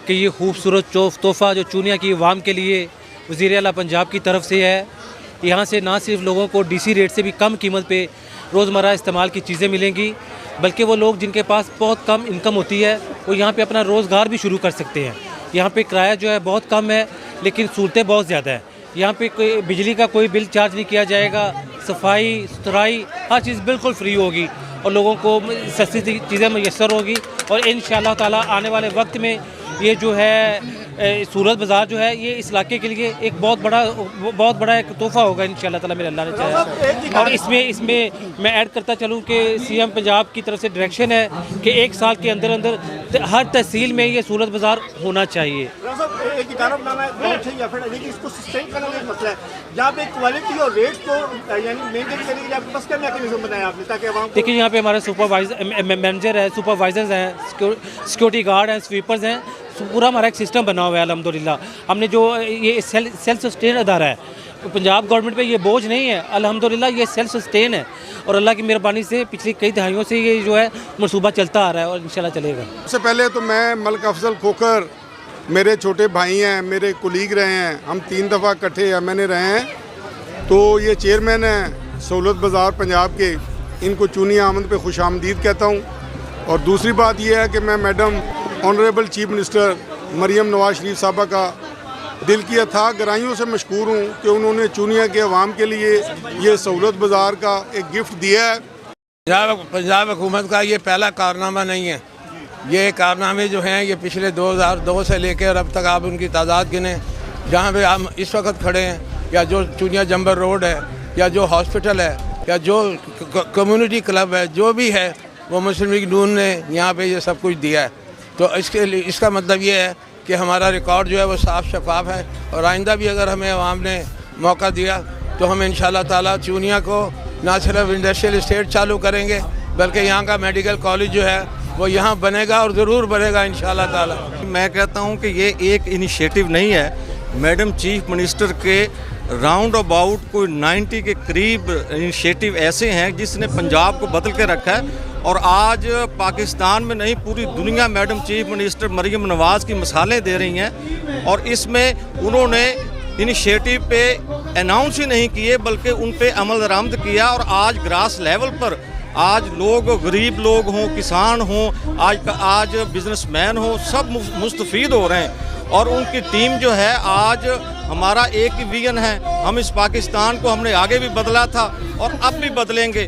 کہ یہ خوبصورت تحفہ جو چونیا کی عوام کے لیے وزیر اعلیٰ پنجاب کی طرف سے ہے. یہاں سے نہ صرف لوگوں کو ڈی سی ریٹ سے بھی کم قیمت پہ روزمرہ استعمال کی چیزیں ملیں گی، بلکہ وہ لوگ جن کے پاس بہت کم انکم ہوتی ہے وہ یہاں پہ اپنا روزگار بھی شروع کر سکتے ہیں. یہاں پہ کرایہ جو ہے بہت کم ہے لیکن سہولتیں بہت زیادہ ہیں. یہاں پہ کوئی بجلی کا کوئی بل چارج نہیں کیا جائے گا، صفائی ستھرائی ہر چیز بالکل فری ہوگی اور لوگوں کو سستی چیزیں میسر ہوگی. اور انشاءاللہ تعالی آنے والے وقت میں یہ جو ہے سورت بازار جو ہے یہ اس علاقے کے لیے ایک بہت بڑا ایک تحفہ ہوگا انشاءاللہ تعالی میرے اللہ نے چاہا. اور اس میں میں ایڈ کرتا چلوں کہ سی ایم پنجاب کی طرف سے ڈائریکشن ہے کہ 1 سال کے اندر ہر تحصیل میں یہ سورت بازار ہونا چاہیے. دیکھیے یہاں پہ ہمارے مینیجر ہے، سپروائزرز ہیں، سیکورٹی گارڈ ہیں، سویپرز ہیں، پورا ہمارا ایک سسٹم بنا ہوا ہے الحمدللہ. ہم نے جو یہ سیلف سسٹین ادارہ ہے، پنجاب گورنمنٹ پہ یہ بوجھ نہیں ہے الحمدللہ، یہ سیلف سسٹین ہے اور اللہ کی مہربانی سے پچھلی کئی دہائیوں سے یہ جو ہے منصوبہ چلتا آ رہا ہے اور انشاءاللہ چلے گا. سب سے پہلے تو میں ملک افضل کھوکھر، میرے چھوٹے بھائی ہیں، میرے کولیگ رہے ہیں، ہم 3 دفعہ اکٹھے ایم این اے رہے ہیں. تو یہ چیئرمین ہیں سہولت بازار پنجاب کے، ان کو چونیا آمد پہ خوش آمدید کہتا ہوں. اور دوسری بات یہ ہے کہ میں madam honourable chief minister Maryam Nawaz Sharif صاحبہ کا دل کی اتھاہ گہرائیوں سے مشکور ہوں کہ انہوں نے چونیا کے عوام کے لیے یہ سہولت بازار کا ایک گفٹ دیا ہے. پنجاب حکومت کا یہ پہلا کارنامہ نہیں ہے. یہ کارنامے جو ہیں یہ پچھلے 2002 سے لے کے اور اب تک آپ ان کی تعداد گنیں. جہاں پہ ہم اس وقت کھڑے ہیں، یا جو چونیا جمبر روڈ ہے، یا جو ہاسپٹل ہے، یا جو کمیونٹی کلب ہے، جو بھی ہے وہ مسلم لیگ نون نے یہاں پہ یہ سب کچھ دیا ہے. تو اس کا مطلب یہ ہے کہ ہمارا ریکارڈ جو ہے وہ صاف شفاف ہے. اور آئندہ بھی اگر ہمیں عوام نے موقع دیا تو ہم انشاءاللہ تعالیٰ چونیا کو نہ صرف انڈسٹریل اسٹیٹ چالو کریں گے بلکہ یہاں کا میڈیکل کالج جو ہے وہ یہاں بنے گا اور ضرور بنے گا انشاءاللہ تعالیٰ. میں کہتا ہوں کہ یہ ایک انیشیٹو نہیں ہے. میڈم چیف منسٹر کے راؤنڈ اباؤٹ کوئی 90 کے قریب انیشیٹو ایسے ہیں جس نے پنجاب کو بدل کے رکھا ہے. اور آج پاکستان میں نہیں پوری دنیا madam chief minister Maryam Nawaz کی مثالیں دے رہی ہیں. اور اس میں انہوں نے انیشیٹو پہ اناؤنس ہی نہیں کیے بلکہ ان پہ عمل درآمد کیا. اور آج گراس لیول پر آج لوگ، غریب لوگ ہوں، کسان ہوں، آج بزنس مین ہوں، سب مستفید ہو رہے ہیں. اور ان کی ٹیم جو ہے آج ہمارا ایک ہی ویژن ہے. ہم اس پاکستان کو ہم نے آگے بھی بدلا تھا اور اب بھی بدلیں گے.